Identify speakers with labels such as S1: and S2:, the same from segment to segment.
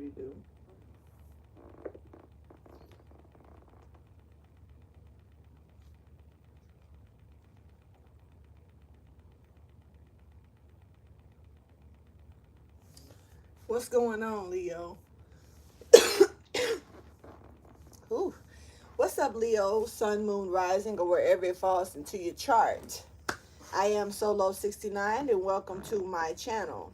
S1: already do. What's going on, Leo? Ooh. What's up, Leo? Sun, moon, rising, or wherever it falls into your chart. I am Solo69, and welcome to my channel.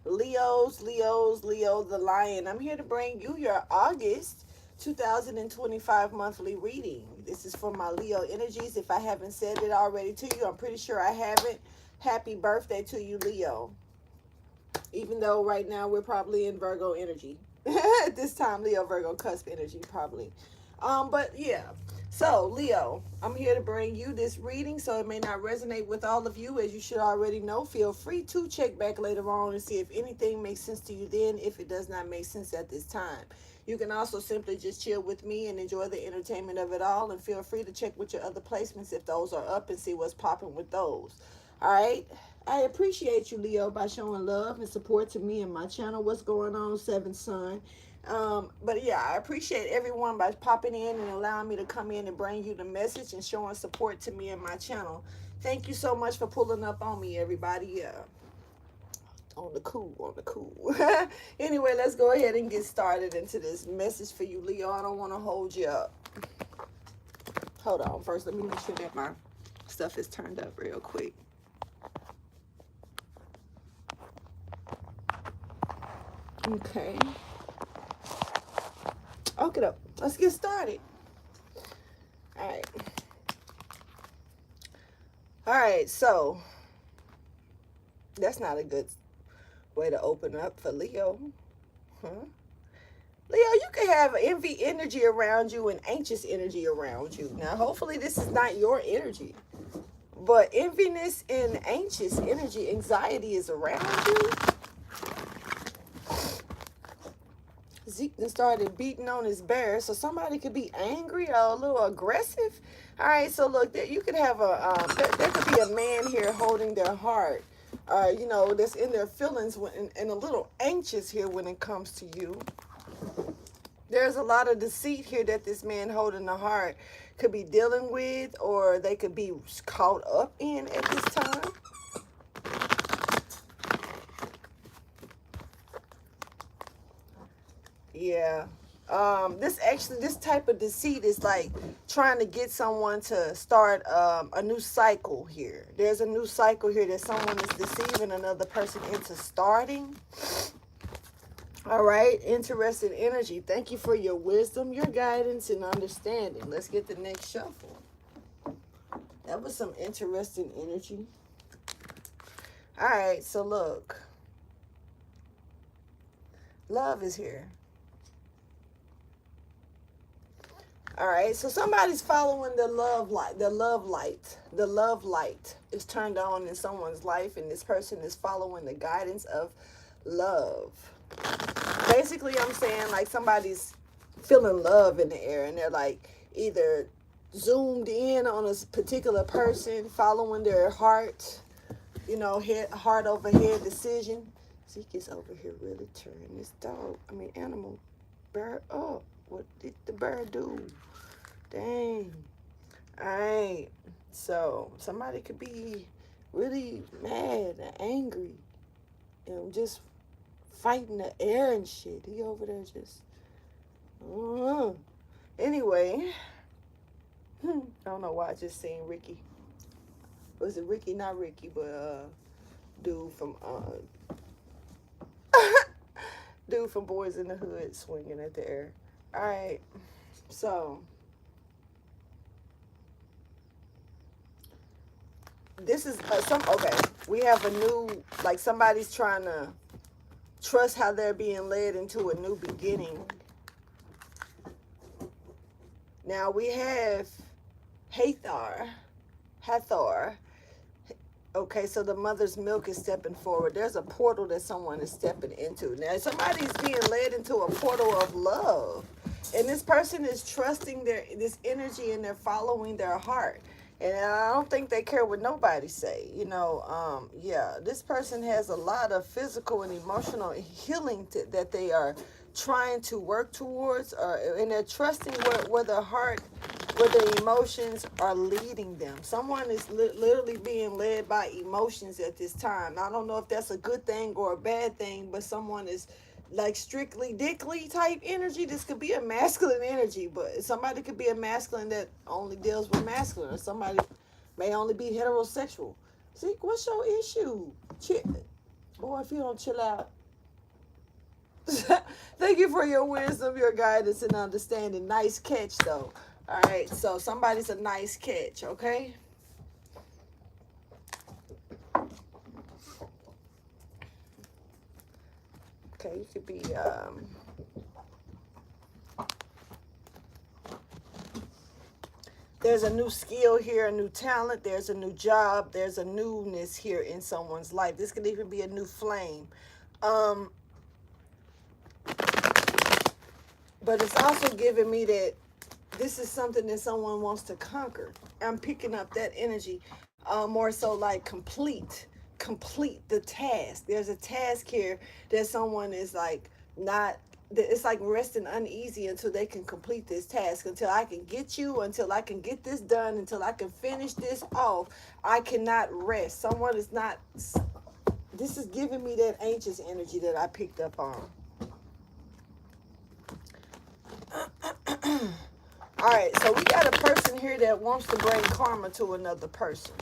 S1: Leo the Lion. I'm here to bring you your August 2025 monthly reading. This is for my Leo energies. If I haven't said it already to you, I'm pretty sure I haven't. Happy birthday to you, Leo. Even though right now we're probably in Virgo energy. At this time, Leo, Virgo, cusp energy, probably. But yeah. So, Leo, I'm here to bring you this reading, so it may not resonate with all of you, as you should already know. Feel free to check back later on and see if anything makes sense to you then, if it does not make sense at this time. You can also simply just chill with me and enjoy the entertainment of it all, and feel free to check with your other placements if those are up and see what's popping with those. All right? I appreciate you, Leo, by showing love and support to me and my channel. What's going on, Seventh Son? But yeah, I appreciate everyone by popping in and allowing me to come in and bring you the message and showing support to me and my channel. Thank you so much for pulling up on me, everybody. Yeah, on the cool. Anyway, let's go ahead and get started into this message for you, Leo. I don't want to hold you up. Hold on. First, let me make sure that my stuff is turned up real quick. Okay. Okay, let's get started. All right, so that's not a good way to open up for Leo. Huh? Leo, you can have envy energy around you and anxious energy around you. Now, hopefully this is not your energy. But enviness and anxious energy, anxiety is around you. Zeke started beating on his bear, so somebody could be angry or a little aggressive. All right, so look, there you could have there could be a man here holding their heart, you know, that's in their feelings and a little anxious here when it comes to you. There's a lot of deceit here that this man holding the heart could be dealing with, or they could be caught up in at this time. Yeah. This type of deceit is like trying to get someone to start a new cycle here. There's a new cycle here that someone is deceiving another person into starting. All right, interesting energy. Thank you for your wisdom, your guidance, and understanding. Let's get the next shuffle. That was some interesting energy. All right, so look. Love is here. All right, so somebody's following the love light. The love light is turned on in someone's life, and this person is following the guidance of love. Basically, I'm saying like somebody's feeling love in the air, and they're like either zoomed in on a particular person, following their heart, you know, heart over head decision. Zeke is over here really turning this animal bird up. What did the bird do? Dang. All right. So somebody could be really mad and angry and just fighting the air and shit. He over there just... Anyway. I don't know why I just seen Ricky. Was it Ricky? Not Ricky, but dude from dude from Boys in the Hood swinging at the air. All right, so this is okay. We have a new, like somebody's trying to trust how they're being led into a new beginning. Now we have Hathor. Okay, so the mother's milk is stepping forward. There's a portal that someone is stepping into. Now somebody's being led into a portal of love. And this person is trusting this energy, and they're following their heart. And I don't think they care what nobody say. Yeah, this person has a lot of physical and emotional healing that they are trying to work towards, and they're trusting where their heart, where their emotions are leading them. Someone is literally being led by emotions at this time. I don't know if that's a good thing or a bad thing, but someone is like strictly dickly type energy. This could be a masculine energy, but somebody could be a masculine that only deals with masculine, or somebody may only be heterosexual. See, what's your issue? Boy, if you don't chill out. Thank you for your wisdom, your guidance, and understanding. Nice catch, though. All right, so somebody's a nice catch, okay? Okay, you could be there's a new skill here, a new talent, there's a new job, there's a newness here in someone's life. This could even be a new flame. Um, but it's also giving me that this is something that someone wants to conquer. I'm picking up that energy, more so like complete the task. There's a task here that someone is like not. It's like resting uneasy until they can complete this task. Until I can get you. Until I can get this done. Until I can finish this off. I cannot rest. Someone is not. This is giving me that anxious energy that I picked up on. All right, so we got a person here that wants to bring karma to another person.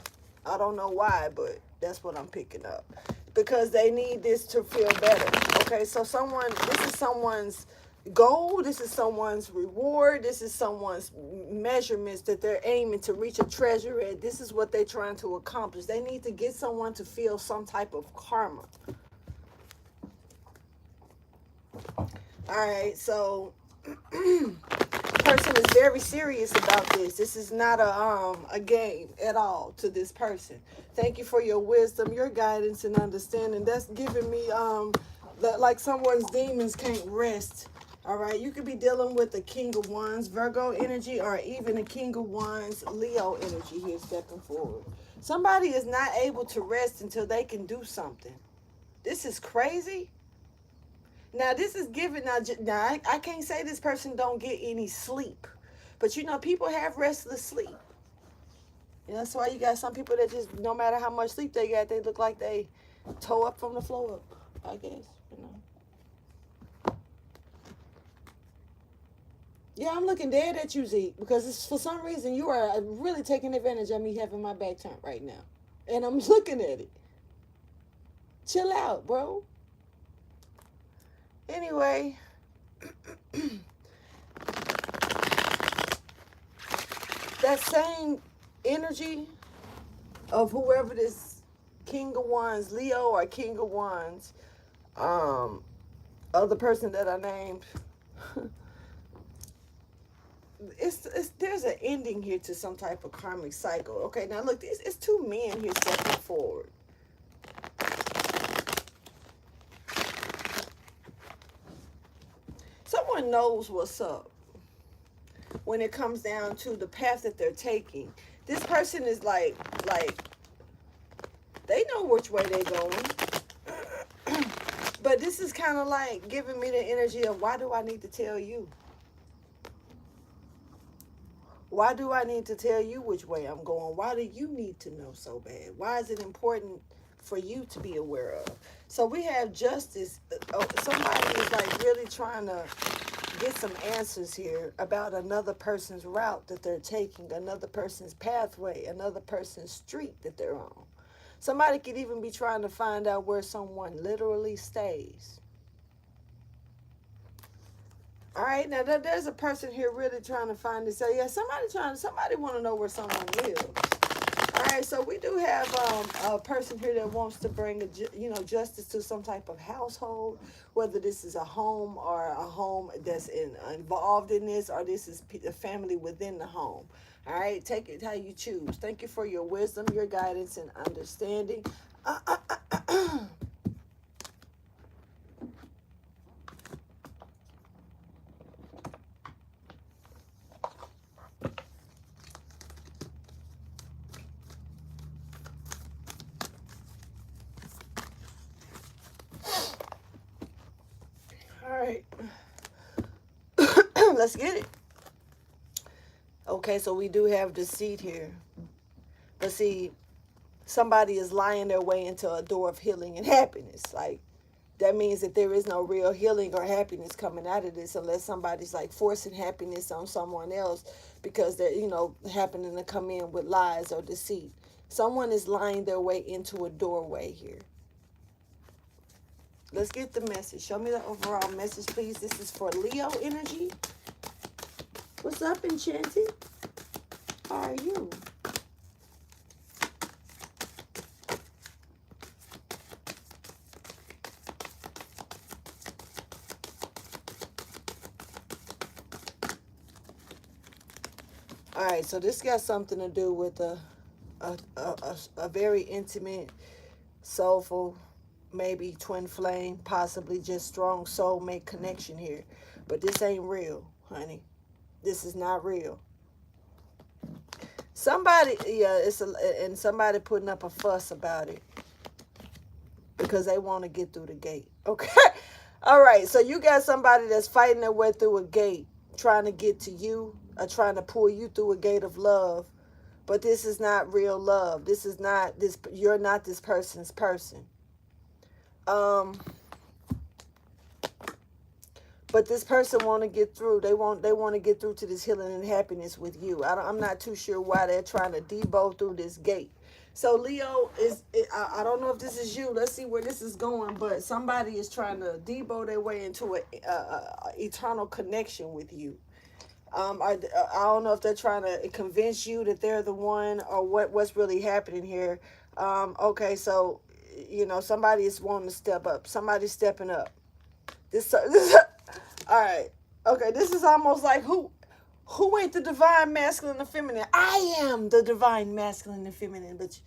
S1: I don't know why, but that's what I'm picking up. Because they need this to feel better. Okay, so this is someone's goal, this is someone's reward, this is someone's measurements that they're aiming to reach a treasure at. This is what they're trying to accomplish. They need to get someone to feel some type of karma. All right, so person is very serious about this. This is not a game at all to this person. Thank you for your wisdom, your guidance, and understanding. That's giving me that like someone's demons can't rest. All right, you could be dealing with the King of Wands, Virgo energy, or even the King of Wands, Leo energy here stepping forward. Somebody is not able to rest until they can do something. This is crazy. Now this is giving. Now I can't say this person don't get any sleep, but people have restless sleep. That's why you got some people that just no matter how much sleep they got, they look like they toe up from the floor up. I guess. Yeah, I'm looking dead at you, Zeke, because for some reason you are really taking advantage of me having my back turned right now, and I'm looking at it. Chill out, bro. Anyway, that same energy of whoever this King of Wands, Leo or King of Wands, other person that I named, it's there's an ending here to some type of karmic cycle. Okay, now look, it's two men here stepping forward. Someone knows what's up when it comes down to the path that they're taking. This person is like they know which way they're going. But this is kind of like giving me the energy of, why do I need to tell you? Why do I need to tell you which way I'm going? Why do you need to know so bad? Why is it important for you to be aware of? So we have justice. Somebody is like really trying to get some answers here about another person's route that they're taking, another person's pathway, another person's street that they're on. Somebody could even be trying to find out where someone literally stays. All right, now there's a person here really trying to find this. So yeah, somebody want to know where someone lives. All right, so we do have a person here that wants to bring justice to some type of household, whether this is a home or a home that's involved in this, or this is a family within the home. All right, take it how you choose. Thank you for your wisdom, your guidance, and understanding. Let's get it. Okay, so we do have deceit here. But see, somebody is lying their way into a door of healing and happiness. Like, that means that there is no real healing or happiness coming out of this unless somebody's like forcing happiness on someone else because they're, happening to come in with lies or deceit. Someone is lying their way into a doorway here. Let's get the message. Show me the overall message, please. This is for Leo energy. What's up, Enchanted? How are you? All right, so this got something to do with a very intimate, soulful, maybe twin flame, possibly just strong soulmate connection here. But this ain't real, honey. This is not real. Somebody, and somebody putting up a fuss about it because they want to get through the gate. Okay? All right, so you got somebody that's fighting their way through a gate, trying to get to you, or trying to pull you through a gate of love. But this is not real love. This is not this. You're not this person's person. But this person want to get through. They want to get through to this healing and happiness with you. I'm not too sure why they're trying to debo through this gate. So Leo I don't know if this is you. Let's see where this is going. But somebody is trying to debo their way into a eternal connection with you. I don't know if they're trying to convince you that they're the one or what's really happening here. Okay, so somebody is wanting to step up. Somebody's stepping up. This all right. Okay, this is almost like who ain't the divine masculine and feminine? I am the divine masculine and feminine, but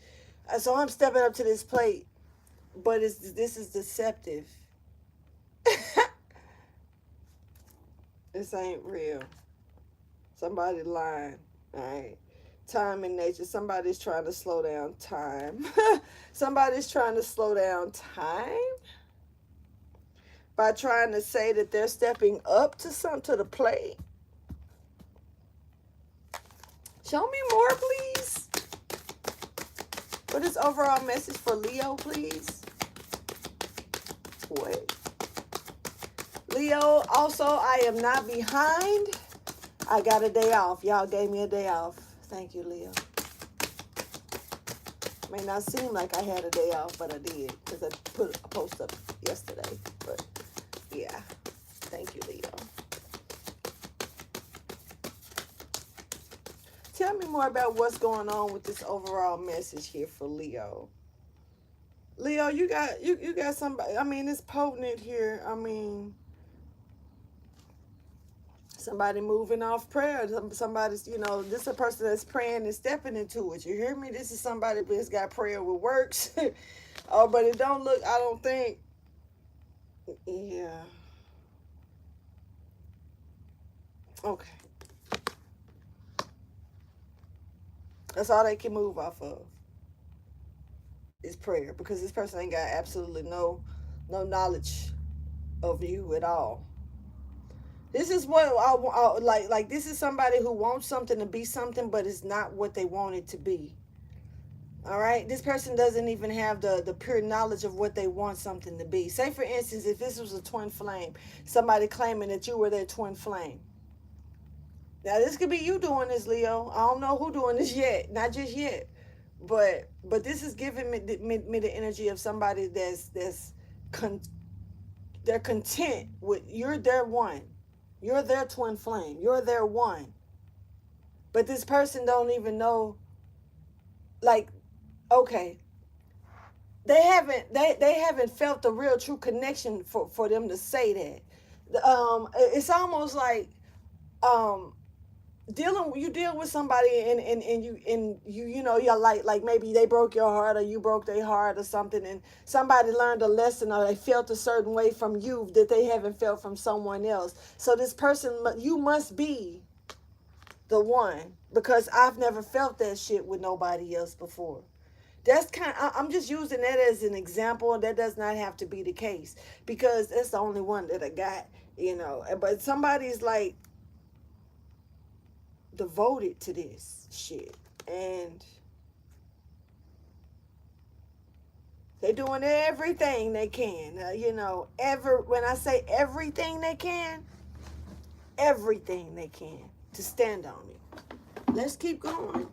S1: so I'm stepping up to this plate, but this is deceptive. This ain't real. Somebody lying. All right. Time and nature. Somebody's trying to slow down time. Somebody's trying to slow down time by trying to say that they're stepping up to the plate. Show me more, please. What is overall message for Leo, please? Wait. Leo, also, I am not behind. I got a day off. Y'all gave me a day off. Thank you, Leo. May not seem like I had a day off, but I did because I put a post up yesterday. But yeah, thank you, Leo. Tell me more about what's going on with this overall message here for Leo. Leo, you got somebody. I mean, it's potent here. I mean, somebody moving off prayer. Somebody's, this is a person that's praying and stepping into it. You hear me? This is somebody that's got prayer with works. Oh, but it don't look, I don't think. Yeah. Okay. That's all they can move off of is prayer, because this person ain't got absolutely no knowledge of you at all. This is what I like. This is somebody who wants something to be something, but it's not what they want it to be. All right? This person doesn't even have the pure knowledge of what they want something to be. Say, for instance, if this was a twin flame, somebody claiming that you were their twin flame. Now, this could be you doing this, Leo. I don't know who doing this yet. Not just yet. But this is giving me the energy of somebody they're content with, you're their one. You're their twin flame. You're their one. But this person don't even know, like, okay, they haven't felt the real true connection for them to say that. It's almost like you deal with somebody and you're like maybe they broke your heart or you broke their heart or something, and somebody learned a lesson or they felt a certain way from you that they haven't felt from someone else. So this person, you must be the one, because I've never felt that shit with nobody else before. That's I'm just using that as an example. That does not have to be the case, because that's the only one that I got, But somebody's like, devoted to this shit. And they're doing everything they can. When I say everything they can to stand on it. Let's keep going.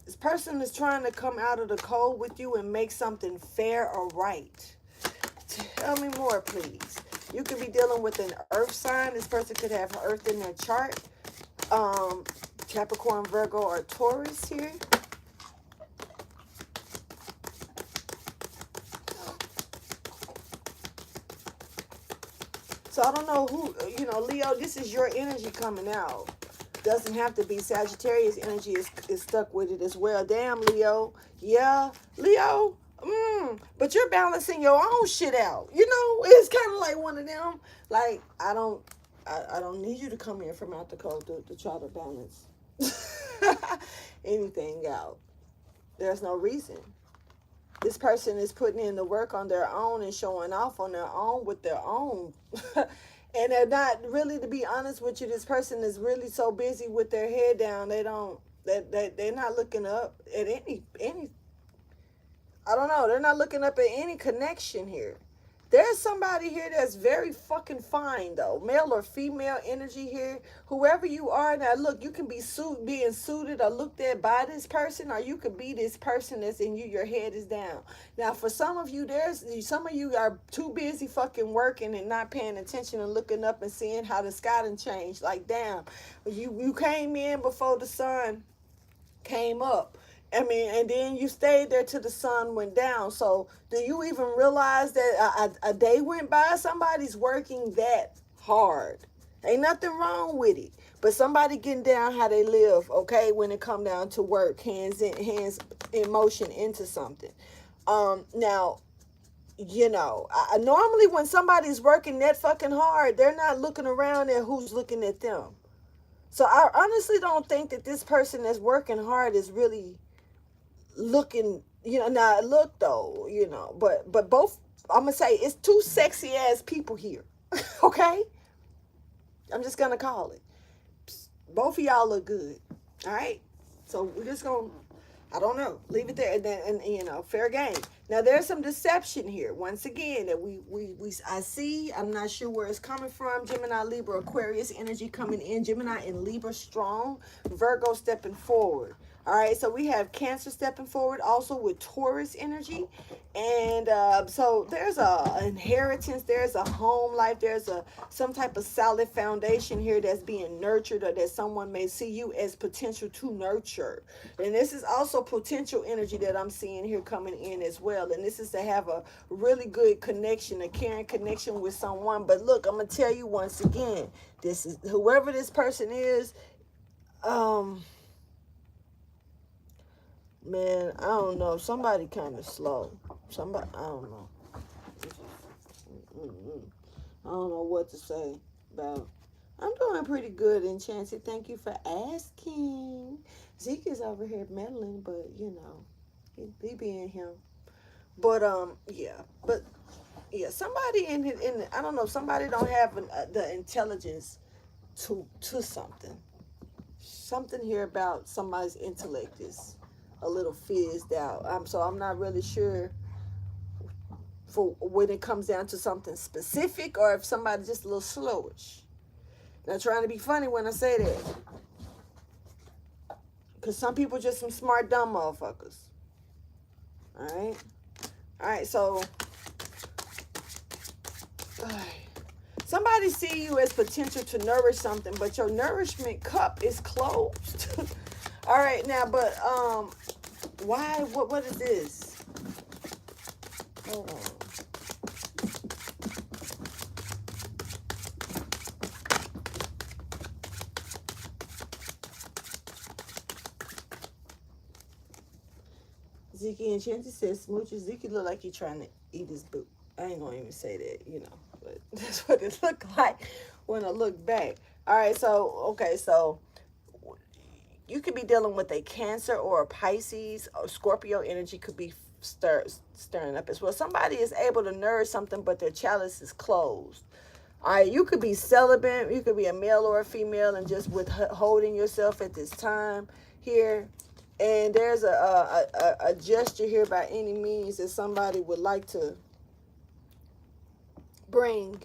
S1: This person is trying to come out of the cold with you and make something fair or right. Tell me more, please. You could be dealing with an earth sign. This person could have earth in their chart. Capricorn, Virgo, or Taurus here. So I don't know who, Leo, this is your energy coming out. Doesn't have to be. Sagittarius energy is stuck with it as well. Damn, Leo. Yeah, Leo. But you're balancing your own shit out. It's kind of like one of them. Like, I don't need you to come here from out the cold to try to balance anything out. There's no reason. This person is putting in the work on their own and showing off on their own with their own. And they're not really, to be honest with you, this person is really so busy with their head down. They're not looking up at any, I don't know. They're not looking up at any connection here. There's somebody here that's very fucking fine, though. Male or female energy here. Whoever you are. Now, look, you can be being suited or looked at by this person, or you could be this person that's in you. Your head is down. Now, for some of you, some of you are too busy fucking working and not paying attention and looking up and seeing how the sky done changed. Like, damn, you came in before the sun came up. And then you stayed there till the sun went down. So do you even realize that a day went by? Somebody's working that hard. Ain't nothing wrong with it. But somebody getting down how they live, okay, when it come down to work, hands in motion into something. Now, normally when somebody's working that fucking hard, they're not looking around at who's looking at them. So I honestly don't think that this person that's working hard is really looking, now look though, but both, I'm gonna say it's two sexy ass people here. Okay, I'm just gonna call it. Both of y'all look good. All right, so we're just gonna, I don't know, leave it there, and fair game. Now there's some deception here once again that I see. I'm not sure where it's coming from. Gemini, Libra, Aquarius energy coming in. Gemini and Libra strong. Virgo stepping forward. All right, so we have Cancer stepping forward also with Taurus energy. And so there's a inheritance, there's a home life, there's some type of solid foundation here that's being nurtured, or that someone may see you as potential to nurture. And this is also potential energy that I'm seeing here coming in as well. And this is to have a really good connection, a caring connection with someone. But look, I'm going to tell you once again, this is whoever this person is, man, I don't know. Somebody kind of slow. Somebody, I don't know. I don't know what to say about. I'm doing pretty good, Enchanted. Thank you for asking. Zeke is over here meddling, but he being him. But somebody in I don't know. Somebody don't have the intelligence to something. Something here about somebody's intellect is a little fizzed out. So I'm not really sure for when it comes down to something specific, or if somebody's just a little slowish. Not trying to be funny when I say that, because some people just some smart dumb motherfuckers. All right. So somebody see you as potential to nourish something, but your nourishment cup is closed. All right, now, but why? What is this? Hold on. Zeke Enchanted says, "Smooches, Zeke look like you're trying to eat his boot." I ain't gonna even say that, but that's what it looked like when I look back. All right, so you could be dealing with a Cancer or a Pisces, or Scorpio energy could be stirring up as well. Somebody is able to nourish something, but their chalice is closed. All right, you could be celibate, you could be a male or a female, and just withholding yourself at this time here. And there's a gesture here by any means that somebody would like to bring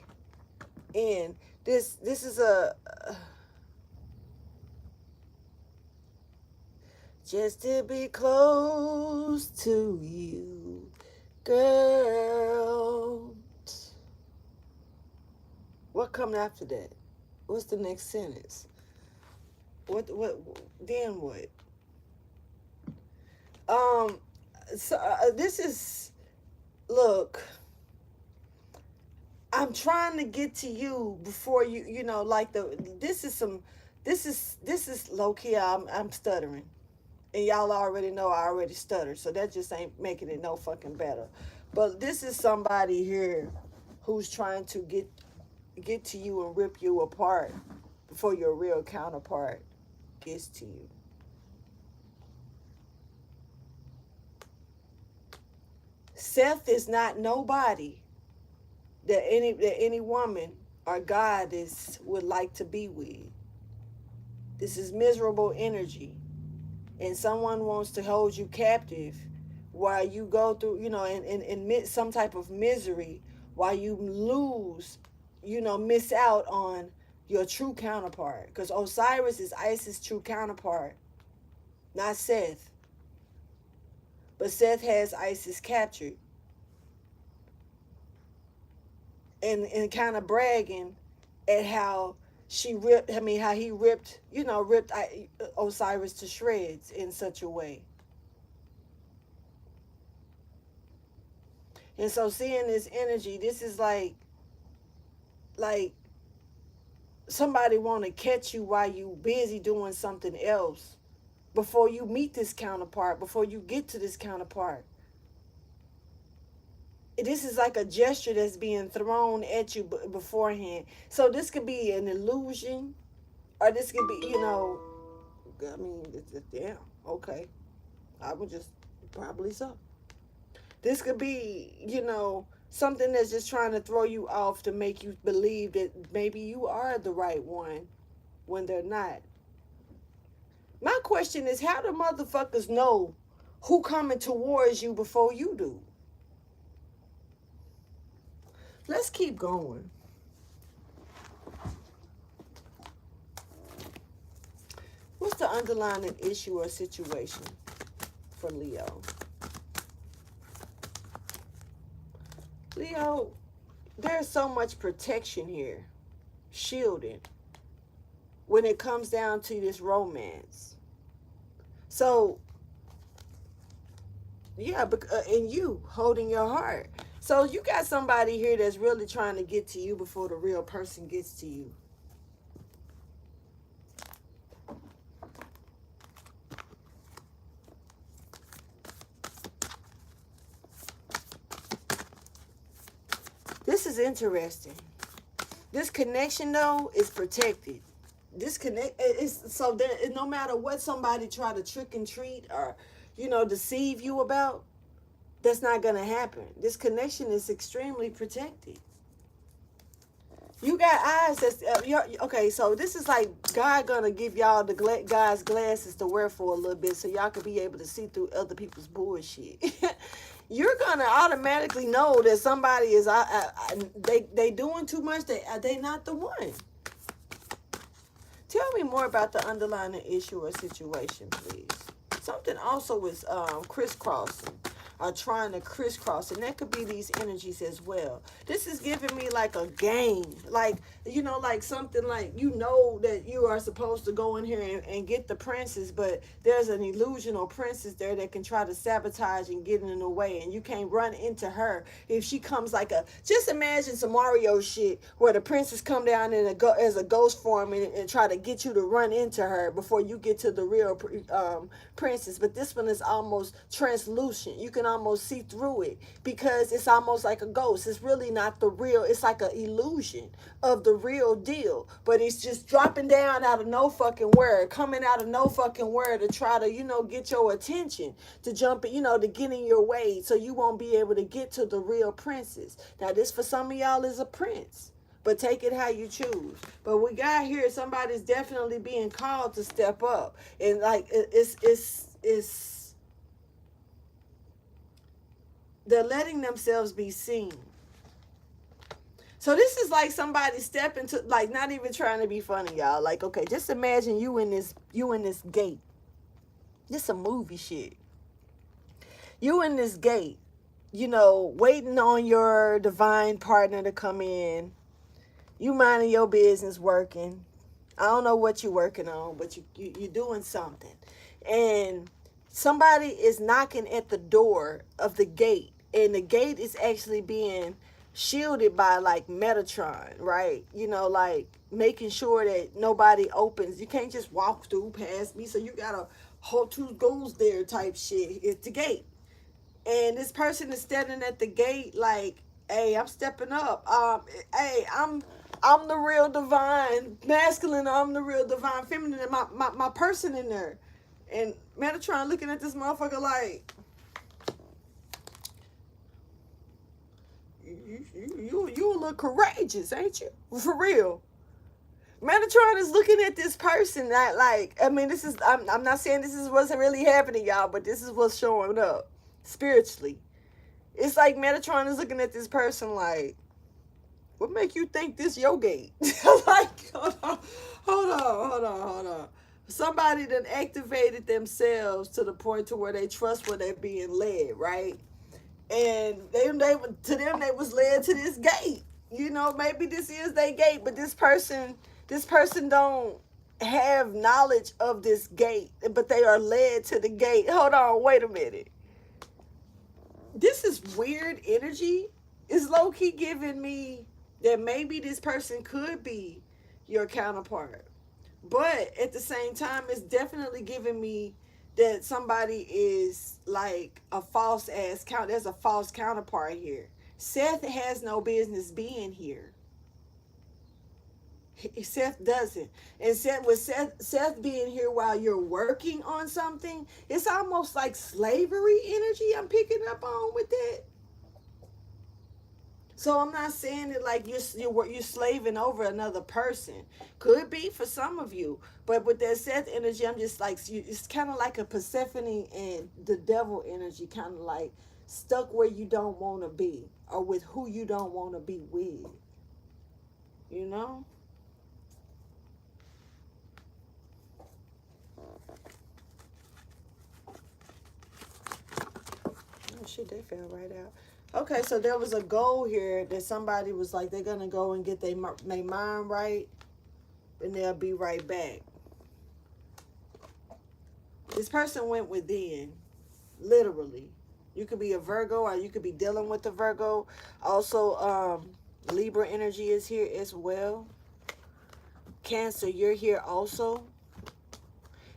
S1: in. This is a just to be close to you, girl. What come after that? What's the next sentence? What then what? So this is, look, I'm trying to get to you before you know, like this is low key. I'm stuttering, and y'all already know I already stuttered, so that just ain't making it no fucking better. But this is somebody here who's trying to get to you and rip you apart before your real counterpart gets to you. Seth is not nobody that any woman or goddess would like to be with. This is miserable energy, and someone wants to hold you captive while you go through, you know, and some type of misery while you lose, you know, miss out on your true counterpart. Because Osiris is Isis' true counterpart, not Seth. But Seth has Isis captured. And kind of bragging at how he ripped Osiris to shreds in such a way. And so seeing this energy, this is like somebody want to catch you while you busy doing something else before you meet this counterpart, before you get to this counterpart. This is like a gesture that's being thrown at you beforehand. So this could be an illusion, or this could be, you know, I mean, damn, okay. I would just, probably so. This could be, you know, something that's just trying to throw you off to make you believe that maybe you are the right one when they're not. My question is, how do motherfuckers know who coming towards you before you do? Let's keep going. What's the underlying issue or situation for Leo? Leo, there's so much protection here, shielding, when it comes down to this romance. So, yeah, and you holding your heart. So you got somebody here that's really trying to get to you before the real person gets to you. This is interesting. This connection, though, is protected. This connect is so that no matter what somebody try to trick and treat or, you know, deceive you about, that's not going to happen. This connection is extremely protected. You got eyes that's okay. So this is like God gonna give y'all the God's glasses to wear for a little bit, so y'all could be able to see through other people's bullshit. You're gonna automatically know that somebody is they doing too much. They not the one. Tell me more about the underlying issue or situation, please. Something also is crisscrossing. Are trying to crisscross, and that could be these energies as well. This is giving me like a game, like, you know, like something like, you know, that you are supposed to go in here and get the princess, but there's an illusional princess there that can try to sabotage and get in the way, and you can't run into her if she comes like just imagine some Mario shit where the princess come down in as a ghost form and try to get you to run into her before you get to the real princess. But this one is almost translucent. You can almost see through it because it's almost like a ghost. It's really not the real. It's like an illusion of the real deal, but it's just dropping down out of no fucking where, coming out of no fucking where to try to, you know, get your attention, to jump, you know, to get in your way so you won't be able to get to the real princess. Now this for some of y'all is a prince, but take it how you choose. But we got here, somebody's definitely being called to step up. And like it's they're letting themselves be seen. So this is like somebody stepping to, like, not even trying to be funny, y'all. Like, okay, just imagine you in this gate. This some movie shit. You in this gate, waiting on your divine partner to come in. You minding your business, working. I don't know what you're working on, but you're doing something. And somebody is knocking at the door of the gate. And the gate is actually being shielded by like Metatron, right? Like making sure that nobody opens. You can't just walk through past me. So you gotta hold two goals there type shit. It's the gate. And this person is standing at the gate like, hey, I'm stepping up. Hey, I'm the real divine masculine. I'm the real divine feminine. And my person in there. And Metatron looking at this motherfucker like, you a little courageous, ain't you? For real. Metatron is looking at this person that, like, I mean, this is, I'm not saying this is wasn't really happening, y'all, but this is what's showing up spiritually. It's like Metatron is looking at this person like, what make you think this your gate? Like, hold on. Somebody done activated themselves to the point to where they trust where they're being led, right? And they was led to this gate. Maybe this is their gate, but this person don't have knowledge of this gate, but they are led to the gate. Hold on, wait a minute. This is weird energy. It's low-key giving me that maybe this person could be your counterpart. But at the same time, it's definitely giving me that somebody is like a false ass count. There's a false counterpart here. Seth has no business being here. Seth doesn't. And Seth being here while you're working on something, it's almost like slavery energy I'm picking up on with that. So I'm not saying it like you're slaving over another person. Could be for some of you, but with that Seth energy, I'm just like, it's kind of like a Persephone and the devil energy, kind of like stuck where you don't want to be, or with who you don't want to be with. Oh shit, they fell right out. Okay, so there was a goal here that somebody was like, they're going to go and get their mind right, and they'll be right back. This person went within, literally. You could be a Virgo, or you could be dealing with a Virgo. Also, Libra energy is here as well. Cancer, you're here also.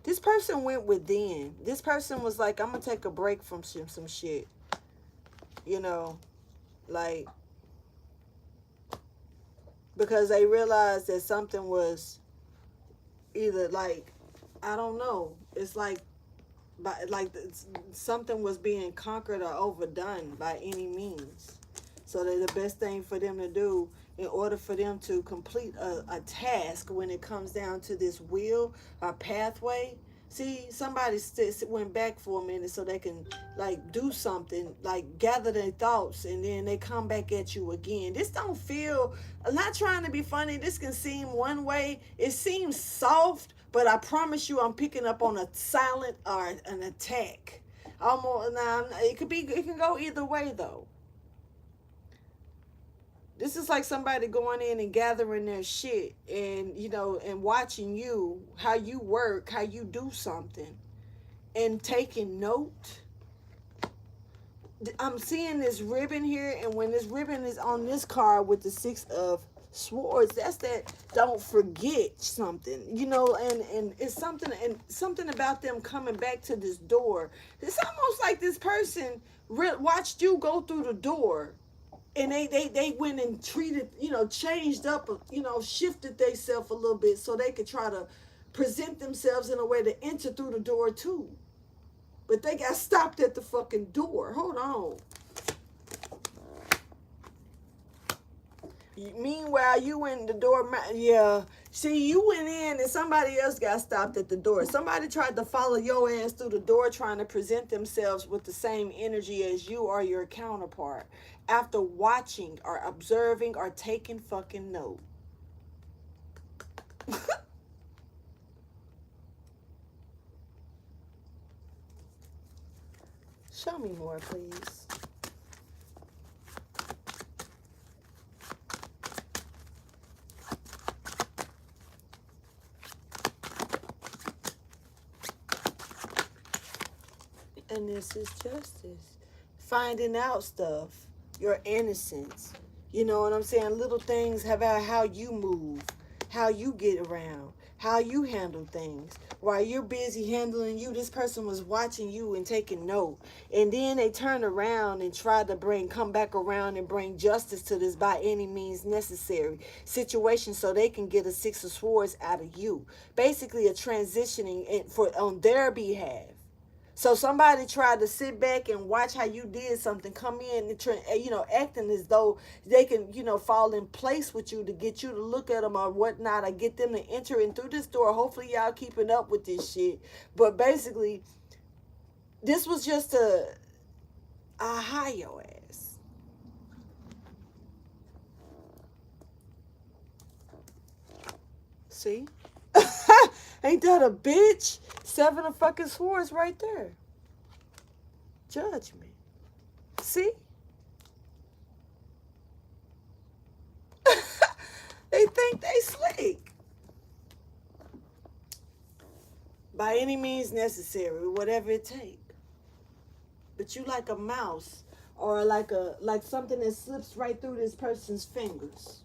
S1: This person went within. This person was like, I'm going to take a break from some shit. Like, because they realized that something was either like, I don't know, it's like something was being conquered or overdone by any means. So that the best thing for them to do in order for them to complete a task when it comes down to this wheel or pathway. See, somebody went back for a minute so they can like do something, like gather their thoughts, and then they come back at you again. This don't feel, I'm not trying to be funny. This can seem one way. It seems soft, but I promise you I'm picking up on a silent or an attack. Almost, now, it can go either way though. This is like somebody going in and gathering their shit and, and watching you, how you work, how you do something, and taking note. I'm seeing this ribbon here, and when this ribbon is on this card with the 6 of Swords, that's that don't forget something, and it's something about them coming back to this door. It's almost like this person watched you go through the door. And they went and treated, changed up, shifted themselves a little bit so they could try to present themselves in a way to enter through the door too. But they got stopped at the fucking door. Hold on. Meanwhile, you in the door. Yeah. See, you went in and somebody else got stopped at the door. Somebody tried to follow your ass through the door trying to present themselves with the same energy as you or your counterpart after watching or observing or taking fucking note. Show me more, please. And this is justice. Finding out stuff. Your innocence. You know what I'm saying? Little things about how you move, how you get around, how you handle things. While you're busy handling you, this person was watching you and taking note. And then they turn around and try to come back around and bring justice to this by any means necessary situation so they can get a Six of Swords out of you. Basically a transitioning on their behalf. So somebody tried to sit back and watch how you did something, come in and acting as though they can, fall in place with you to get you to look at them or whatnot, or get them to enter in through this door. Hopefully y'all keeping up with this shit. But basically, this was just a hide your ass. See? Ain't that a bitch? 7 of fucking swords right there. Judgment. See? They think they slick. By any means necessary, whatever it take. But you like a mouse or like something that slips right through this person's fingers.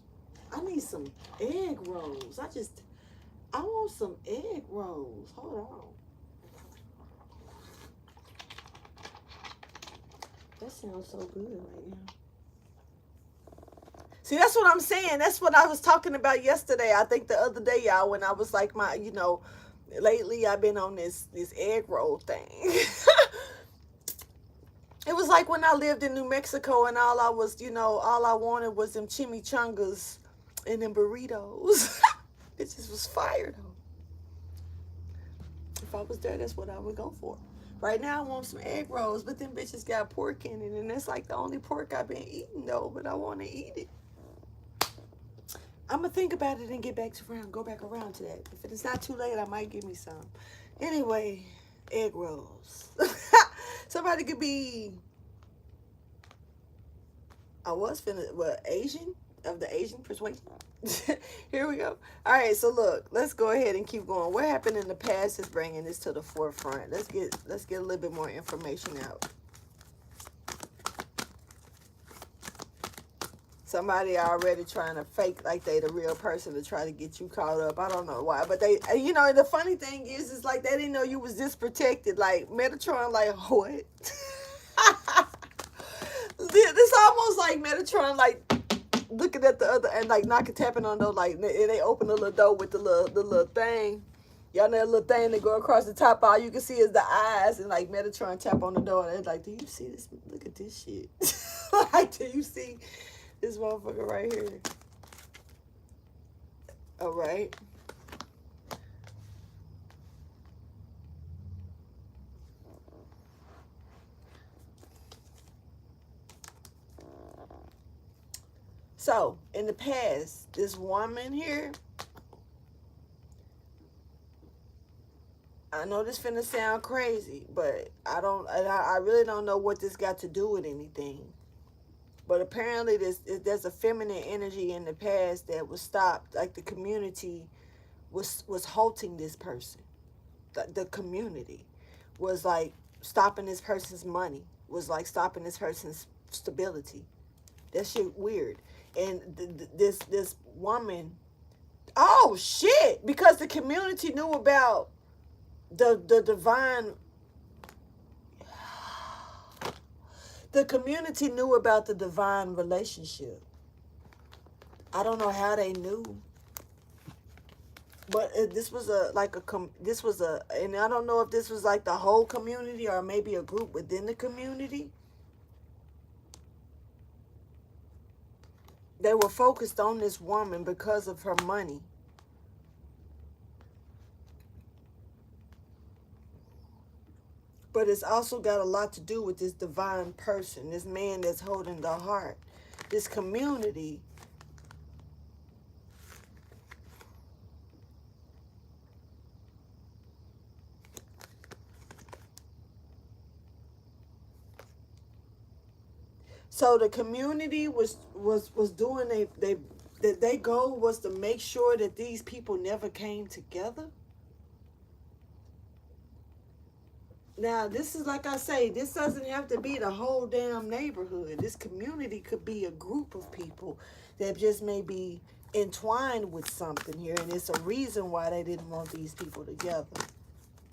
S1: I need some egg rolls. I want some egg rolls. Hold on. That sounds so good right now. See, that's what I'm saying. That's what I was talking about yesterday. I think the other day, y'all, when I was like lately I've been on this egg roll thing. It was like when I lived in New Mexico and all I wanted was them chimichangas and them burritos. It just was fire though. If I was there, that's what I would go for. Right now, I want some egg rolls, but them bitches got pork in it, and that's like the only pork I've been eating though. But I want to eat it. I'm gonna think about it and go back around to that. If it's not too late, I might give me some. Anyway, egg rolls. Somebody could be. I was finna Asian. Of the Asian persuasion. Here we go. All right, so look, let's go ahead and keep going. What happened in the past is bringing this to the forefront. Let's get a little bit more information out. Somebody already trying to fake like they the real person to try to get you caught up. I don't know why, but they, the funny thing is like they didn't know you was this protected. Like Metatron, like what? This almost like Metatron, like looking at the other and like tapping on those, like they open the little door with the little thing. Y'all know that little thing that go across the top. All you can see is the eyes, and like Metatron tap on the door and it's like, do you see this? Look at this shit. Like, do you see this motherfucker right here? All right. So, in the past, this woman here, I know this finna sound crazy, but I really don't know what this got to do with anything. But apparently there's a feminine energy in the past that was stopped. Like the community was halting this person. The community was like stopping this person's money, was like stopping this person's stability. That shit weird. And this woman, oh shit, because the community knew about the divine. The community knew about the divine relationship. I don't know how they knew, but this was and I don't know if this was like the whole community or maybe a group within the community. They were focused on this woman because of her money. But it's also got a lot to do with this divine person, this man that's holding the heart, this community. So the community was doing their goal was to make sure that these people never came together. Now, this is like I say, this doesn't have to be the whole damn neighborhood. This community could be a group of people that just may be entwined with something here, and it's a reason why they didn't want these people together,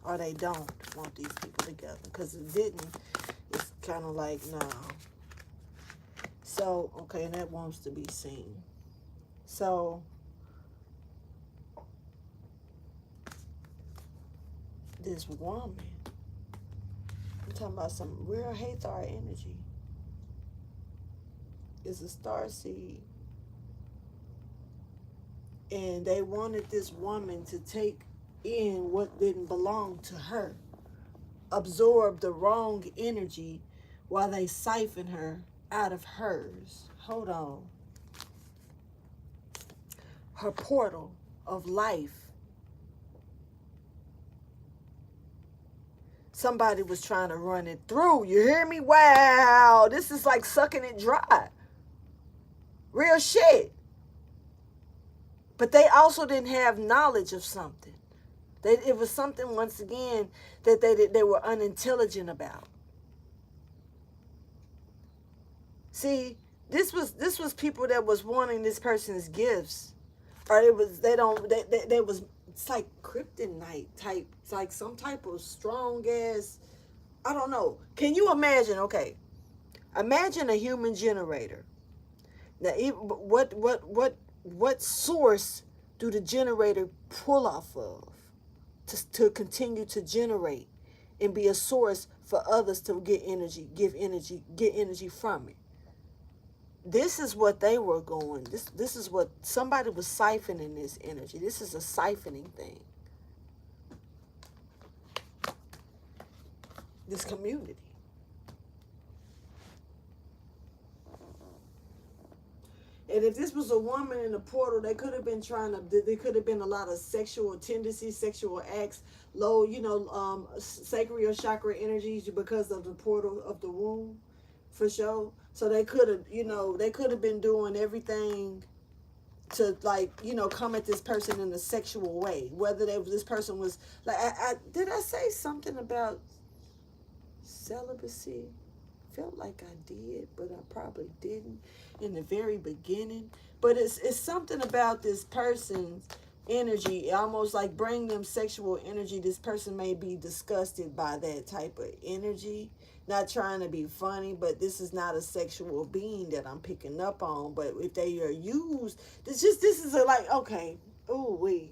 S1: or they don't want these people together, because it didn't. It's kind of like, no. So, okay, and that wants to be seen. So, this woman, I'm talking about some real Hathor energy, is a star seed. And they wanted this woman to take in what didn't belong to her, absorb the wrong energy while they siphon her out of hers. Hold on. Her portal of life. Somebody was trying to run it through. You hear me? Wow. This is like sucking it dry. Real shit. But they also didn't have knowledge of something. It was something, once again, that they were unintelligent about. See, this was people that was wanting this person's gifts, or they was, it's like kryptonite type. It's like some type of strong ass, I don't know. Can you imagine? Okay, imagine a human generator. Now, what source do the generator pull off of to continue to generate and be a source for others to get energy, get energy from it? This is what they were going. This is what somebody was siphoning this energy. This is a siphoning thing. This community. And if this was a woman in the portal, they could have been there could have been a lot of sexual tendencies, sexual acts, low, sacral chakra energies because of the portal of the womb, for sure. So they could have been doing everything to, like, come at this person in a sexual way. Whether this person was, like, did I say something about celibacy? Felt like I did, but I probably didn't in the very beginning. But it's something about this person's energy, almost like bring them sexual energy. This person may be disgusted by that type of energy. Not trying to be funny, but this is not a sexual being that I'm picking up on. But if they are used, this is like, okay, ooh wee.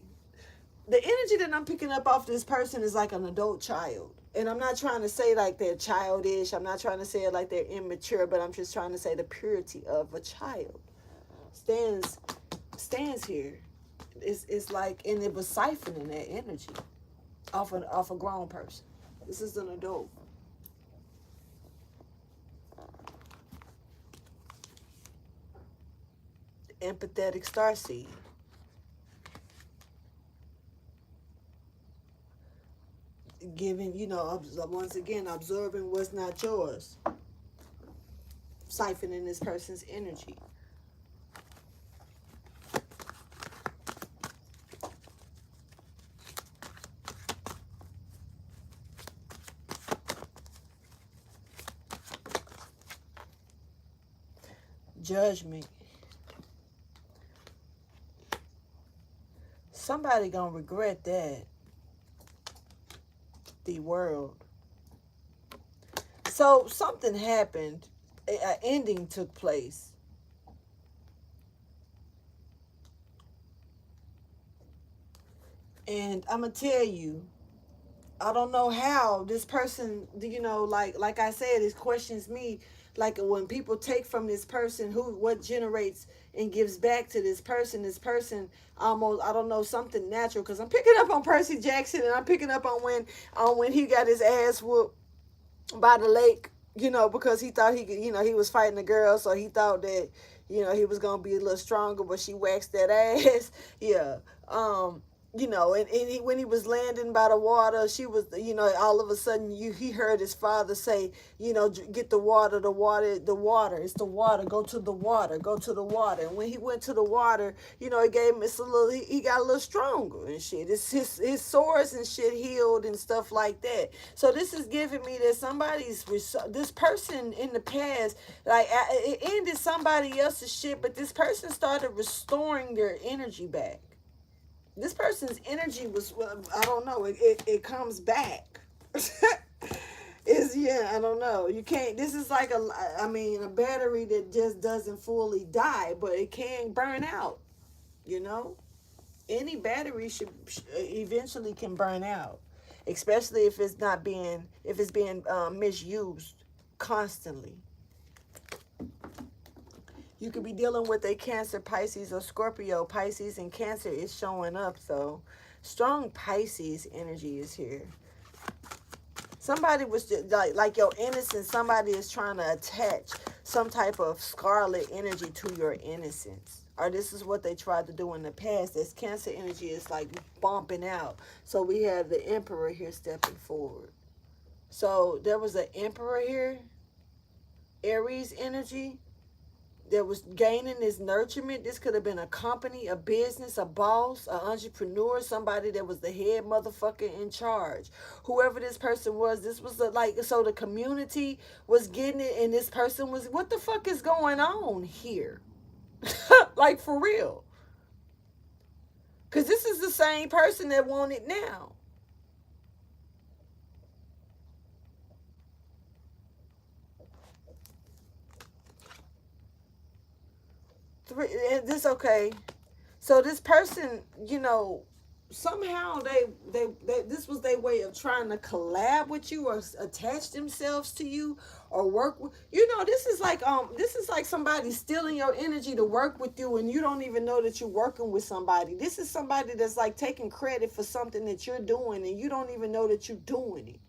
S1: The energy that I'm picking up off this person is like an adult child. And I'm not trying to say like they're childish. I'm not trying to say it like they're immature, but I'm just trying to say the purity of a child stands here. It's like, and it was siphoning that energy off a grown person. This is an adult. Empathetic starseed. Giving, once again, observing what's not yours. Siphoning this person's energy. Judgment. Somebody gonna regret that. The world. So something happened. An ending took place. And I'm gonna tell you, I don't know how this person, like I said, it questions me. Like when people take from this person, what generates and gives back to this person almost, I don't know, something natural. Because I'm picking up on Percy Jackson, and I'm picking up on when he got his ass whooped by the lake, because he thought he could, he was fighting a girl, so he thought that, he was gonna be a little stronger, but she waxed that ass. Yeah. When he was landing by the water, she was, all of a sudden he heard his father say, get the water, it's the water, go to the water, go to the water. And when he went to the water, it gave him he got a little stronger and shit. It's his sores and shit healed and stuff like that. So this is giving me that this person in the past, like, it ended somebody else's shit, but this person started restoring their energy back. This person's energy was, I don't know, it comes back. I don't know. You can't, this is like a battery that just doesn't fully die, but it can burn out, Any battery should eventually can burn out, especially if it's being misused constantly. You could be dealing with a Cancer, Pisces, or Scorpio. Pisces and Cancer is showing up, so strong Pisces energy is here. Somebody was just like your innocence. Somebody is trying to attach some type of scarlet energy to your innocence. Or this is what they tried to do in the past. This Cancer energy is like bumping out. So we have the Emperor here stepping forward. So there was an Emperor here. Aries energy. That was gaining this nurturement. This could have been a company, a business, a boss, an entrepreneur, somebody that was the head motherfucker in charge. Whoever this person was, this was so the community was getting it, and this person was, what the fuck is going on here? Like, for real. Because this is the same person that want it now. Okay. So this person, somehow they this was their way of trying to collab with you or attach themselves to you or work with. This is like somebody stealing your energy to work with you, and you don't even know that you're working with somebody. This is somebody that's like taking credit for something that you're doing, and you don't even know that you're doing it.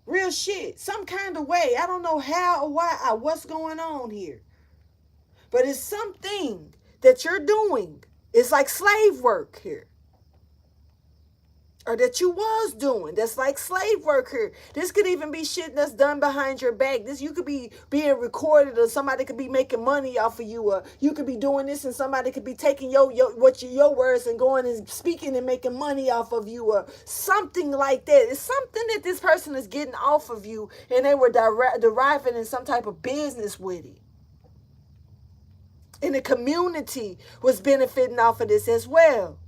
S1: Real shit. Some kind of way. I don't know how or why what's going on here. But it's something that you're doing. It's like slave work here. Or that you was doing. That's like slave work here. This could even be shit that's done behind your back. You could be being recorded, or somebody could be making money off of you. Or you could be doing this and somebody could be taking your words and going and speaking and making money off of you. Or something like that. It's something that this person is getting off of you, and they were deriving in some type of business with it. And the community was benefiting off of this as well.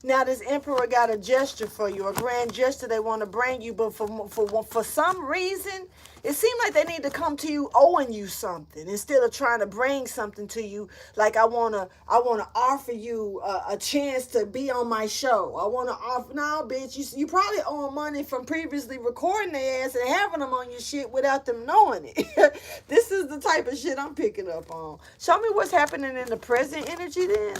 S1: Now this Emperor got a gesture for you, a grand gesture they want to bring you, but for some reason, it seemed like they need to come to you owing you something instead of trying to bring something to you. Like, I wanna offer you a chance to be on my show. I wanna offer. No, bitch, you probably owe money from previously recording their ass and having them on your shit without them knowing it. This is the type of shit I'm picking up on. Show me what's happening in the present energy then.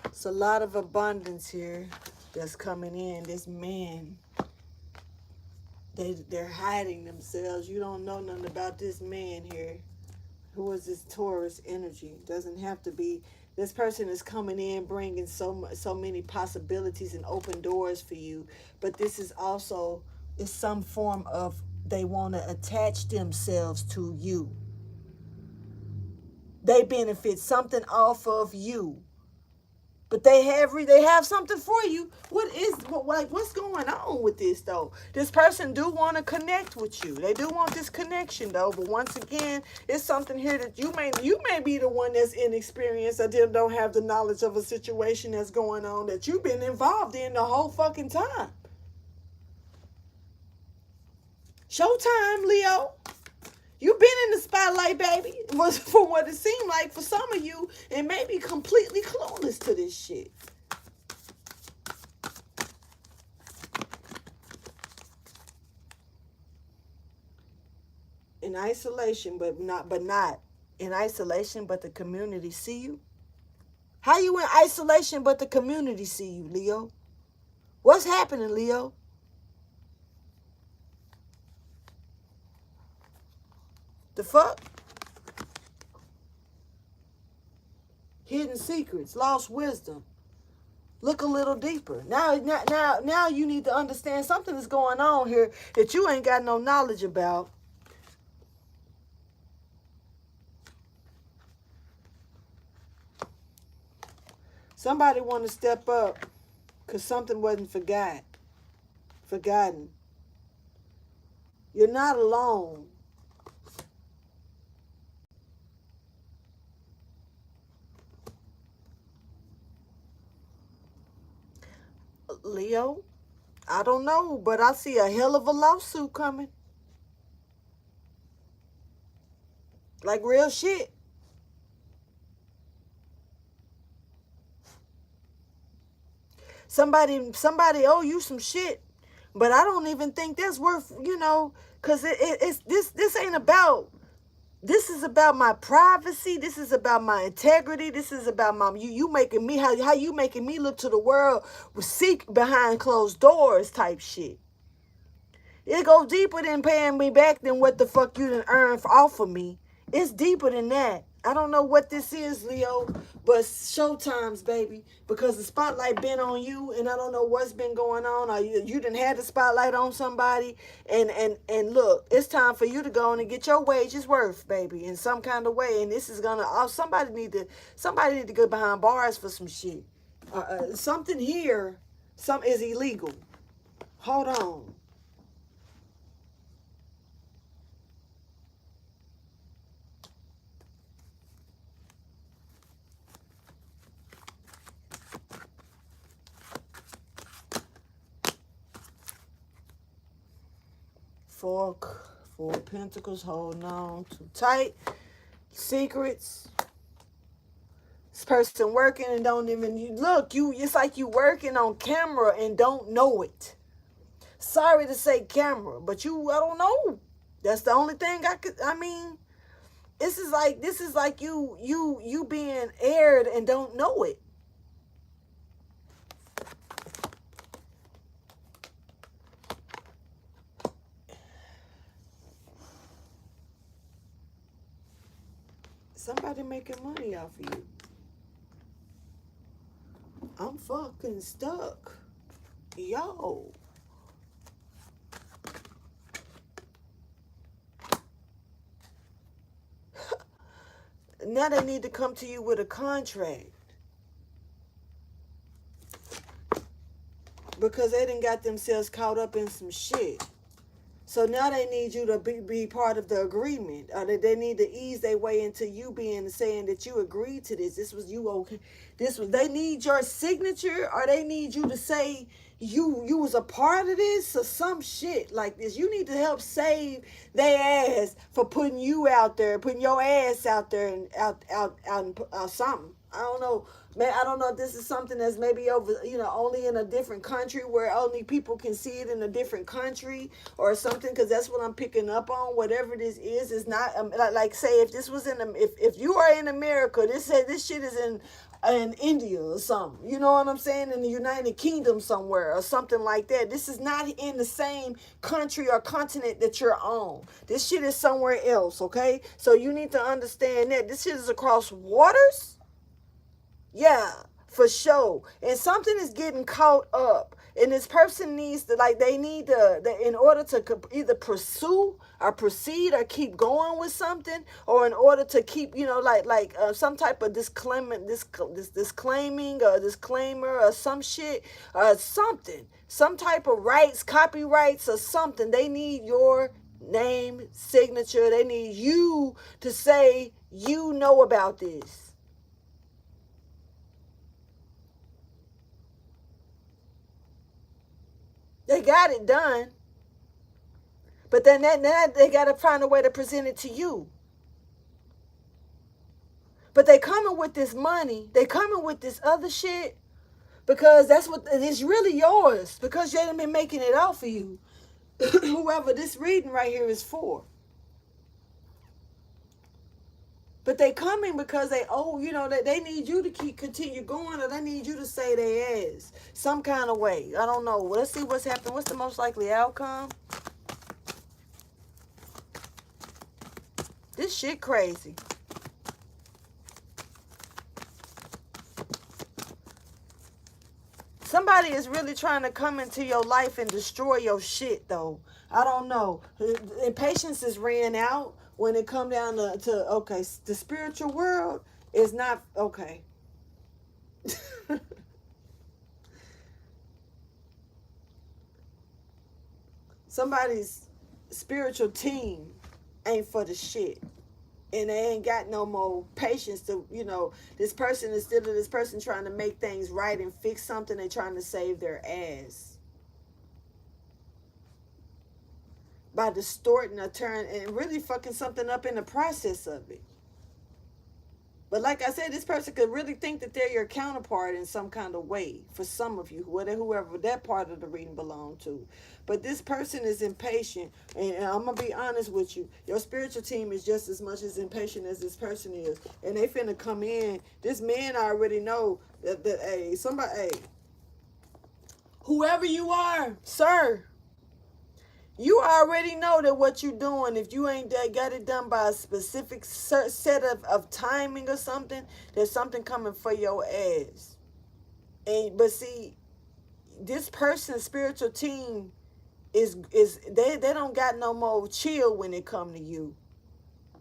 S1: It's a lot of abundance here that's coming in. This man, they're hiding themselves. You don't know nothing about this man here. Who is this Taurus energy? Doesn't have to be. This person is coming in, bringing so many possibilities and open doors for you. But this is also some form of, they want to attach themselves to you. They benefit something off of you. But they have something for you. What's going on with this though? This person do want to connect with you. They do want this connection though. But once again, it's something here that you may be the one that's inexperienced or don't have the knowledge of a situation that's going on that you've been involved in the whole fucking time. Showtime, Leo. You've been in the spotlight, baby. Was for what it seemed like for some of you, and maybe completely clueless to this shit. In isolation, but not in isolation, but the community see you. How you in isolation, but the community see you, Leo? What's happening, Leo? The fuck? Hidden secrets, lost wisdom. Look a little deeper. Now you need to understand something is going on here that you ain't got no knowledge about. Somebody want to step up because something wasn't forgotten. You're not alone. Leo, I don't know, but I see a hell of a lawsuit coming. Like real shit. Somebody owe you some shit, but I don't even think that's worth, because this ain't about. This is about my privacy. This is about my integrity. This is about you making me how you making me look to the world with seek behind closed doors type shit. It goes deeper than paying me back than what the fuck you done earned off of me. It's deeper than that. I don't know what this is, Leo, but showtimes, baby, because the spotlight been on you, and I don't know what's been going on. Or you done had the spotlight on somebody, and look, it's time for you to go on and get your wages worth, baby, in some kind of way. And this is gonna somebody need to go behind bars for some shit. Something here, is illegal. Hold on. Four Pentacles, holding on too tight. Secrets. This person working and don't even look. It's like you working on camera and don't know it. Sorry to say camera, but I don't know. That's the only thing this is like you being aired and don't know it. Somebody making money off of you. I'm fucking stuck. Yo. Now they need to come to you with a contract. Because they done got themselves caught up in some shit. So now they need you to be part of the agreement. Or they need to ease their way into you saying that you agreed to this. This was you okay. They need your signature, or they need you to say you was a part of this or some shit like this. You need to help save their ass for putting you out there, putting your ass out there and out something. I don't know. Man, I don't know if this is something that's maybe over, only in a different country where only people can see it in a different country or something, because that's what I'm picking up on. Whatever this is not like say if this was if you are in America, this shit is in India or something. You know what I'm saying? In the United Kingdom somewhere or something like that. This is not in the same country or continent that you're on. This shit is somewhere else, okay? So you need to understand that this shit is across waters. Yeah, for sure. And something is getting caught up. And this person needs to, like, they need to, in order to either pursue or proceed or keep going with something, or in order to keep, some type of disclaiming or disclaimer or some shit or something, some type of rights, copyrights or something. They need your name, signature. They need you to say you know about this. They got it done, but then they got to find a way to present it to you. But they coming with this money. They coming with this other shit because that's what it's really yours, because they done been making it out for you. Whoever this reading right here is for. But they coming because they they need you to continue going, or they need you to say their ass some kind of way. I don't know. Let's see what's happening. What's the most likely outcome? This shit crazy. Somebody is really trying to come into your life and destroy your shit, though. I don't know. Impatience is ran out when it come down to okay, the spiritual world is not okay. Somebody's spiritual team ain't for the shit. And they ain't got no more patience to, this person, instead of this person trying to make things right and fix something, they're trying to save their ass by distorting or turning and really fucking something up in the process of it. But like I said, this person could really think that they're your counterpart in some kind of way for some of you, whoever that part of the reading belong to. But this person is impatient, and I'm going to be honest with you. Your spiritual team is just as much as impatient as this person is. And they finna come in. This man already know that whoever you are, sir, you already know that what you're doing, if you ain't got it done by a specific set of timing or something, there's something coming for your ass. But see, this person's spiritual team is they don't got no more chill when it come to you.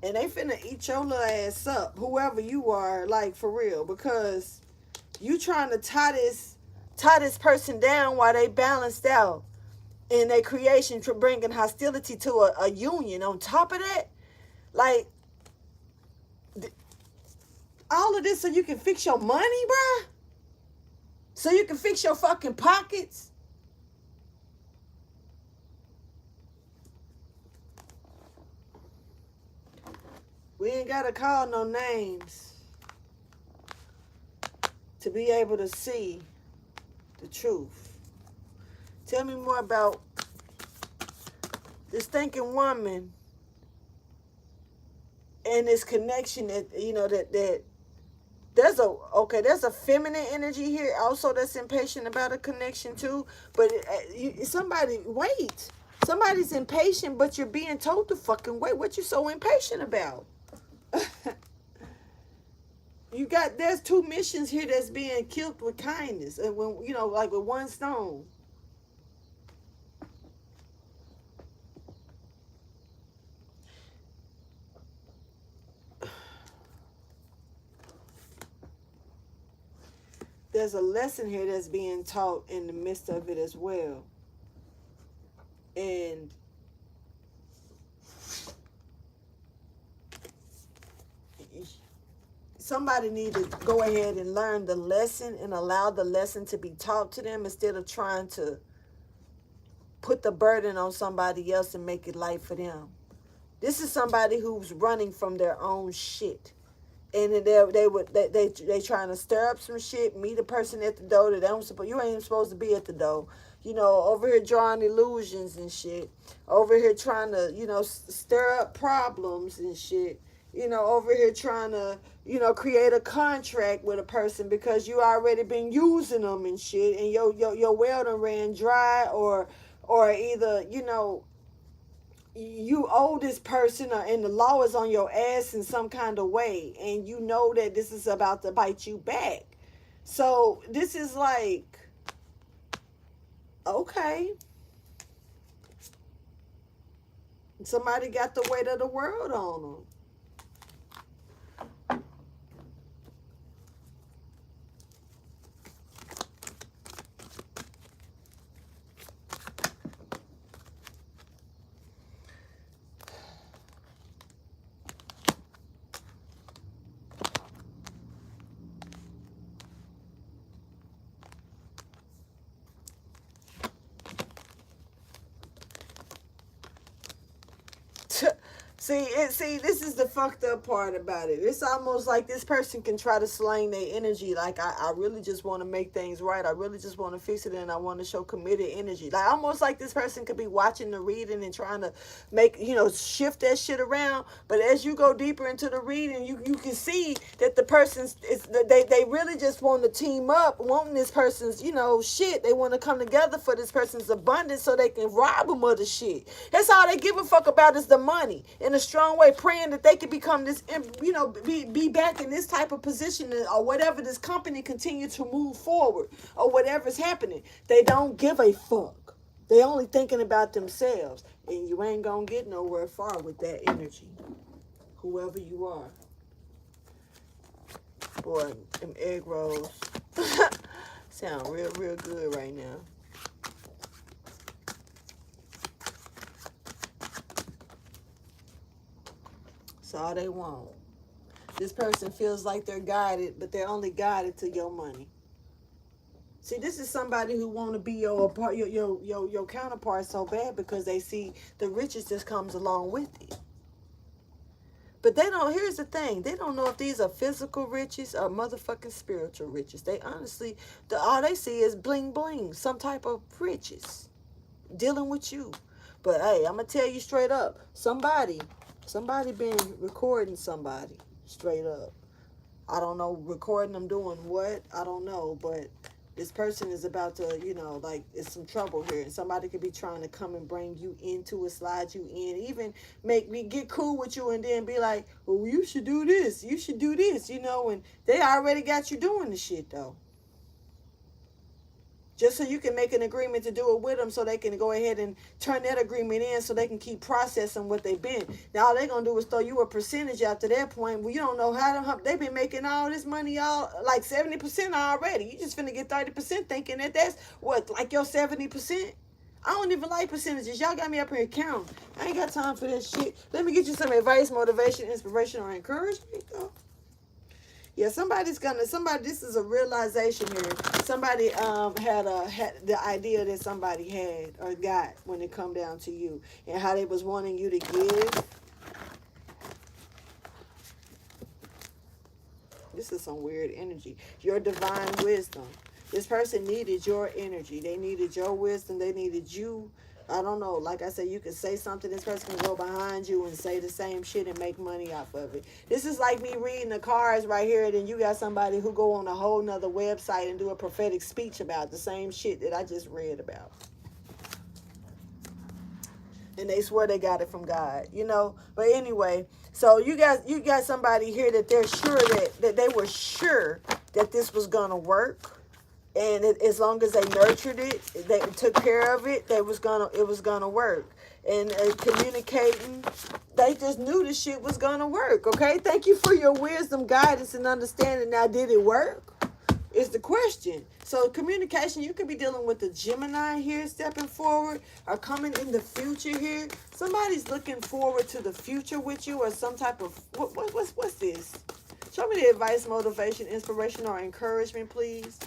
S1: And they finna eat your little ass up, whoever you are, like for real, because you trying to tie this person down while they balanced out in their creation, for bringing hostility to a union. On top of that, like, all of this so you can fix your money, bruh? So you can fix your fucking pockets? We ain't gotta call no names to be able to see the truth. Tell me more about this thinking woman and this connection that, that there's a feminine energy here also that's impatient about a connection too. But somebody's impatient, but you're being told to fucking wait. What you so impatient about? There's two missions here that's being killed with kindness, and when like with one stone. There's a lesson here that's being taught in the midst of it as well. And somebody need to go ahead and learn the lesson and allow the lesson to be taught to them, instead of trying to put the burden on somebody else and make it light for them. This is somebody who's running from their own shit. And they trying to stir up some shit, meet a person at the door that you ain't supposed to be at the door. Over here drawing illusions and shit. Over here trying to, stir up problems and shit. Over here trying to, create a contract with a person because you already been using them and shit, and your well done ran dry, or either, you owe this person, and the law is on your ass in some kind of way, and you know that this is about to bite you back. So this is like, Okay. Somebody got the weight of the world on them. See, this is the fucked up part about it. It's almost like this person can try to slang their energy. Like, I really just want to make things right. I really just want to fix it, and I want to show committed energy. Like, almost like this person could be watching the reading and trying to make, shift that shit around. But as you go deeper into the reading, you can see that the person's, they really just want to team up, wanting this person's, shit. They want to come together for this person's abundance so they can rob them of the shit. That's all they give a fuck about is the money. In a strong way, praying that they can become this, be back in this type of position, or whatever this company continue to move forward, or whatever's happening. They don't give a fuck. They only thinking about themselves, and you ain't gonna get nowhere far with that energy, whoever you are. Boy, them egg rolls sound real good right now. That's all they want. This person feels like they're guided, but they're only guided to your money. See, this is somebody who want to be your counterpart so bad because they see the riches that comes along with it. But they don't, here's the thing, they don't know if these are physical riches or motherfucking spiritual riches. They honestly, all they see is bling bling, some type of riches dealing with you. But hey, I'm going to tell you straight up, somebody been recording somebody, straight up. I don't know, recording them doing what, I don't know, but this person is about to, like, it's some trouble here. And somebody could be trying to come and bring you into it, slide you in, even make me get cool with you and then be like, well, you should do this, and they already got you doing the shit, though. Just so you can make an agreement to do it with them so they can go ahead and turn that agreement in so they can keep processing what they've been. Now, all they're going to do is throw you a percentage after that point. Well, you don't know how to, they've been making all this money, all like 70% already. You just finna get 30% thinking that that's what, like your 70%? I don't even like percentages. Y'all got me up here counting. I ain't got time for that shit. Let me get you some advice, motivation, inspiration, or encouragement, though. Yeah, this is a realization here. Somebody had the idea that somebody had or got when it come down to you and how they was wanting you to give. This is some weird energy. Your divine wisdom. This person needed your energy. They needed your wisdom. They needed you. I don't know. Like I said, you can say something. This person can go behind you and say the same shit and make money off of it. This is like me reading the cards right here. And then you got somebody who go on a whole nother website and do a prophetic speech about the same shit that I just read about. And they swear they got it from God, But anyway, so you got somebody here that they're sure that they were sure that this was going to work. And as long as they nurtured it, they took care of it, it was gonna work. And communicating, they just knew the shit was gonna work. Okay, thank you for your wisdom, guidance, and understanding. Now, did it work? Is the question. So communication, you could be dealing with the Gemini here, stepping forward, or coming in the future here. Somebody's looking forward to the future with you, or some type of what's this? Show me the advice, motivation, inspiration, or encouragement, please.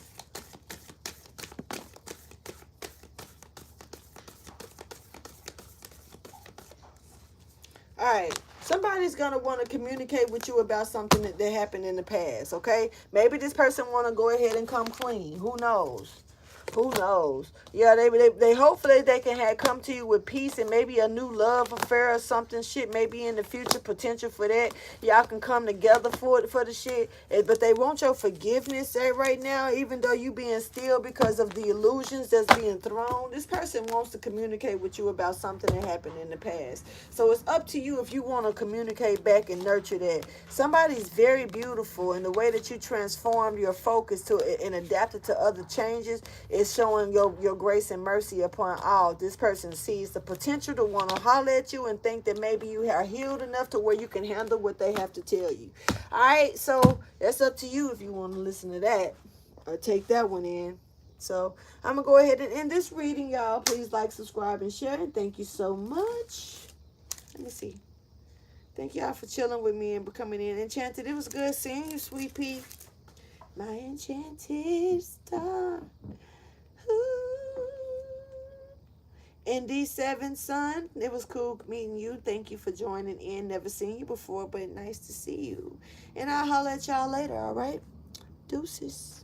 S1: All right, somebody's going to want to communicate with you about something that happened in the past, okay? Maybe this person want to go ahead and come clean. Who knows? Who knows? Yeah, they hopefully they can come to you with peace and maybe a new love affair or something. Shit, maybe in the future, potential for that. Y'all can come together for the shit. But they want your forgiveness right now, even though you being still because of the illusions that's being thrown. This person wants to communicate with you about something that happened in the past. So it's up to you if you want to communicate back and nurture that. Somebody's very beautiful, and the way that you transformed your focus to and adapted to other changes It's showing your grace and mercy upon all. This person sees the potential to want to holler at you and think that maybe you are healed enough to where you can handle what they have to tell you. All right, so that's up to you if you want to listen to that or take that one in. So I'm going to go ahead and end this reading, y'all. Please like, subscribe, and share. And thank you so much. Let me see. Thank y'all for chilling with me and coming in. Enchanted, it was good seeing you, sweet pea. My enchanted star. Ooh. ND7 son, it was cool meeting you. Thank you for joining in. Never seen you before, but nice to see you. And I'll holler at y'all later, all right? Deuces.